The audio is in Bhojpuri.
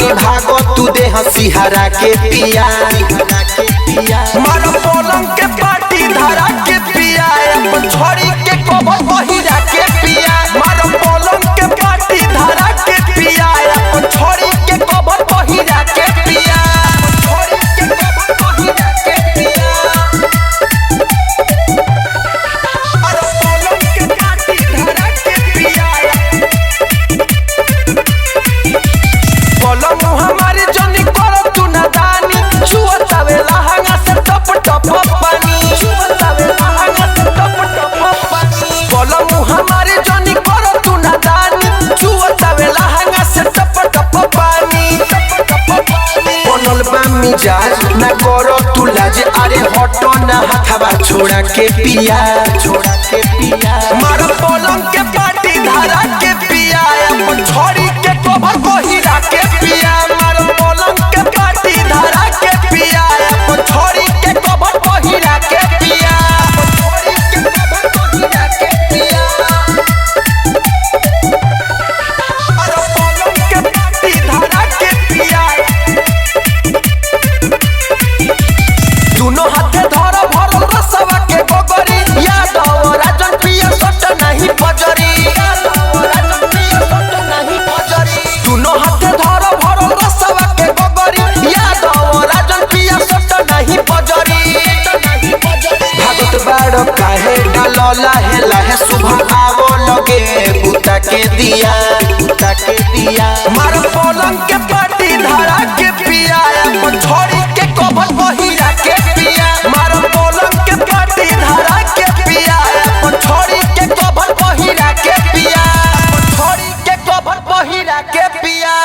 जनी भागो तू दे हंसिहरा के पिया मारो पलंग के पाटी धरा के पिया अपन छोड़ी के कबर बहिरा के पिया मारो पलंग के पाटी धरा के पिया अपन छोड़ी के कबर बहिरा के पिया छोड़ी के कबर बहिरा के पिया मारो पलंग के पाटी धरा के पिया पलंग हमारे जनी करो तू नादानी छुअतावे लहंगा से टप टप पानी छुअतावे लहंगा से टप टप पानी पलंग हमारे जनी करो तू नादानी छुअतावे लहंगा से टप टप पानी बनल बा मिजाज ना करो तू लाज अरे हटो ना हथवा छोड़ा के पिया मारो पलंग के पाटी धरा के पिया अपन छोड़ी के कबर बहिरा के पिया मारो पलंग के पाटी धरा के पिया अपन छोड़ी के कबर बहिरा के पिया छोड़ी के कबर बहिरा के पिया मारो पलंग के पाटी धरा के पिया दोनों हाथे धरो भरल रसवा के गोगरी याद हो राजन पिया सट नहीं बजरी याद हो राजन पिया सट नहीं बजरी दोनों हाथे धरो भरल रसवा के गोगरी याद हो राजन पिया सट नहीं बजरी भागत बाड़ो काहे डालो लाहे लाहे सुबह आवो लगे बुता के दिया मारो पलंग के पाटी धरा के पिया अपन छोड़ी के कबर बहिरा के पिया मारो पलंग के पाटी धरा के पिया अपन छोड़ी के कबर बहिरा के पिया अपन छोड़ी के कबर बहिरा के पिया।